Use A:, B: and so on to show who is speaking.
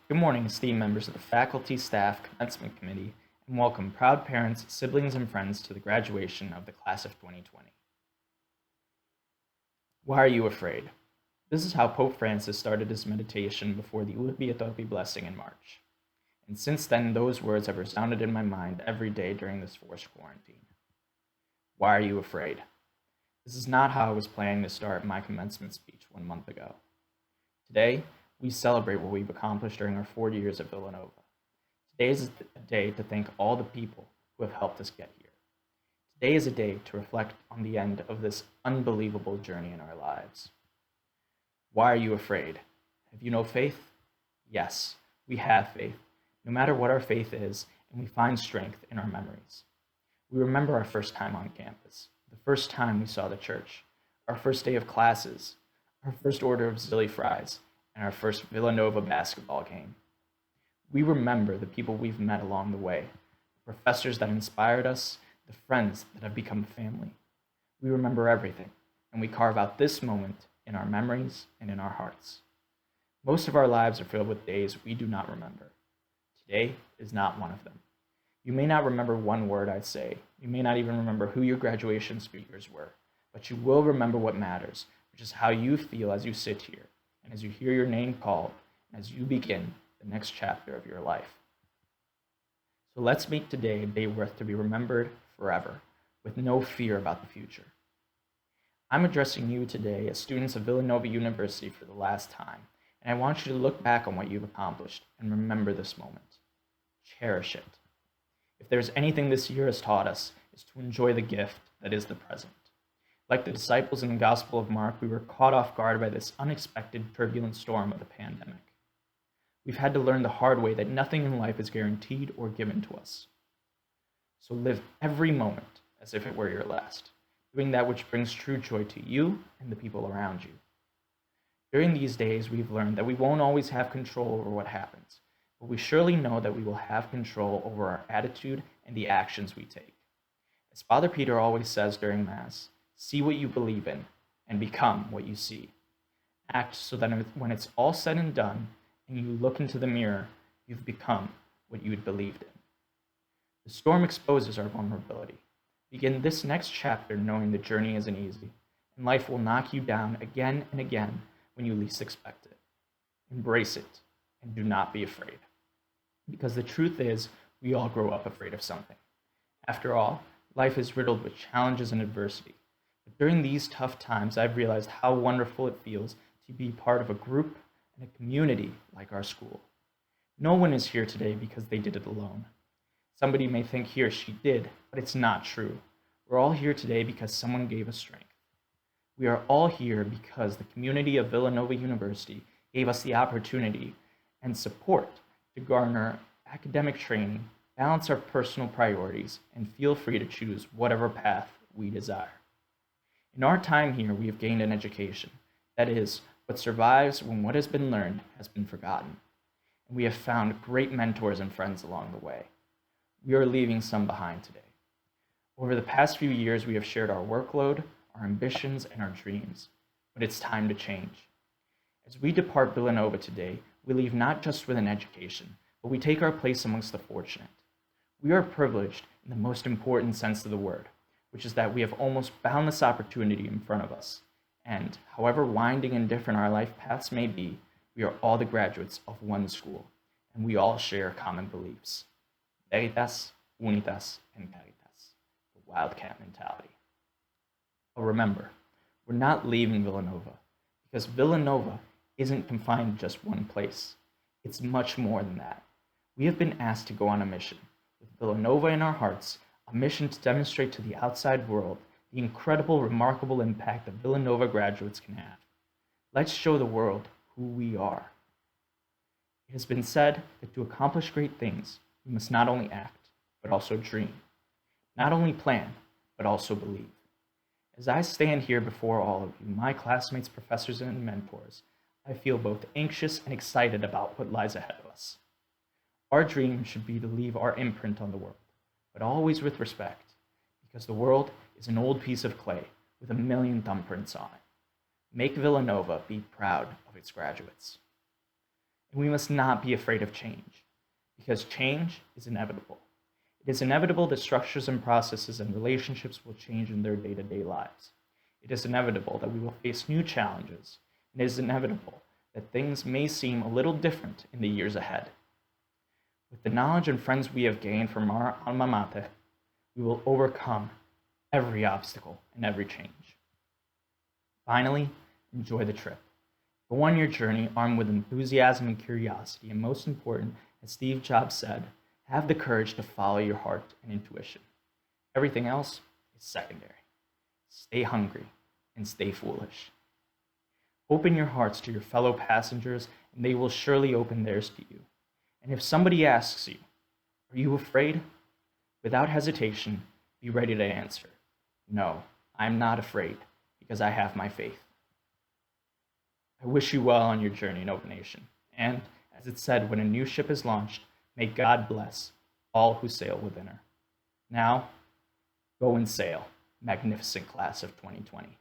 A: Good morning, esteemed members of the faculty, staff, commencement committee, and welcome proud parents, siblings, and friends to the graduation of the class of 2020. Why are you afraid? This is how Pope Francis started his meditation before the Urbi et Orbi blessing in March. And since then, those words have resounded in my mind every day during this forced quarantine. Why are you afraid? This is not how I was planning to start my commencement speech 1 month ago. Today, we celebrate what we've accomplished during our 4 years at Villanova. Today is a day to thank all the people who have helped us get here. Today is a day to reflect on the end of this unbelievable journey in our lives. Why are you afraid? Have you no faith? Yes, we have faith, no matter what our faith is, and we find strength in our memories. We remember our first time on campus, the first time we saw the church, our first day of classes, our first order of Zilly fries, and our first Villanova basketball game. We remember the people we've met along the way, the professors that inspired us, the friends that have become family. We remember everything, and we carve out this moment in our memories and in our hearts. Most of our lives are filled with days we do not remember. Today is not one of them. You may not remember one word I say. You may not even remember who your graduation speakers were, but you will remember what matters, which is how you feel as you sit here, and as you hear your name called, and as you begin the next chapter of your life. So let's make today a day worth to be remembered forever, with no fear about the future. I'm addressing you today as students of Villanova University for the last time, and I want you to look back on what you've accomplished and remember this moment. Cherish it. If there's anything this year has taught us, is to enjoy the gift that is the present. Like the disciples in the Gospel of Mark, we were caught off guard by this unexpected turbulent storm of the pandemic. We've had to learn the hard way that nothing in life is guaranteed or given to us. So live every moment as if it were your last, doing that which brings true joy to you and the people around you. During these days, we've learned that we won't always have control over what happens, but we surely know that we will have control over our attitude and the actions we take. As Father Peter always says during Mass, see what you believe in and become what you see. Act so that when it's all said and done and you look into the mirror, you've become what you had believed in. The storm exposes our vulnerability. Begin this next chapter knowing the journey isn't easy, and life will knock you down again and again when you least expect it. Embrace it, and do not be afraid. Because the truth is, we all grow up afraid of something. After all, life is riddled with challenges and adversity. But during these tough times, I've realized how wonderful it feels to be part of a group and a community like our school. No one is here today because they did it alone. Somebody may think he or she did, but it's not true. We're all here today because someone gave us strength. We are all here because the community of Villanova University gave us the opportunity and support to garner academic training, balance our personal priorities, and feel free to choose whatever path we desire. In our time here, we have gained an education. That is, what survives when what has been learned has been forgotten. And we have found great mentors and friends along the way. We are leaving some behind today. Over the past few years, we have shared our workload, our ambitions, and our dreams, but it's time to change. As we depart Villanova today, we leave not just with an education, but we take our place amongst the fortunate. We are privileged in the most important sense of the word, which is that we have almost boundless opportunity in front of us. And however winding and different our life paths may be, we are all the graduates of one school, and we all share common beliefs. Veritas, Unitas, and Caritas, the Wildcat mentality. But remember, we're not leaving Villanova, because Villanova isn't confined to just one place. It's much more than that. We have been asked to go on a mission, with Villanova in our hearts, a mission to demonstrate to the outside world the incredible, remarkable impact that Villanova graduates can have. Let's show the world who we are. It has been said that to accomplish great things, we must not only act, but also dream. Not only plan, but also believe. As I stand here before all of you, my classmates, professors, and mentors, I feel both anxious and excited about what lies ahead of us. Our dream should be to leave our imprint on the world, but always with respect, because the world is an old piece of clay with a million thumbprints on it. Make Villanova be proud of its graduates. And we must not be afraid of change, because change is inevitable. It is inevitable that structures and processes and relationships will change in their day-to-day lives. It is inevitable that we will face new challenges, and it is inevitable that things may seem a little different in the years ahead. With the knowledge and friends we have gained from our alma mater, we will overcome every obstacle and every change. Finally, enjoy the trip. Go on your journey armed with enthusiasm and curiosity, and most important, as Steve Jobs said, have the courage to follow your heart and intuition. Everything else is secondary. Stay hungry and stay foolish. Open your hearts to your fellow passengers, and they will surely open theirs to you. And if somebody asks you, "Are you afraid?" without hesitation, be ready to answer, "No, I'm not afraid, because I have my faith." I wish you well on your journey, Nova Nation. And, as it said when a new ship is launched, may God bless all who sail within her. Now, go and sail, magnificent class of 2020.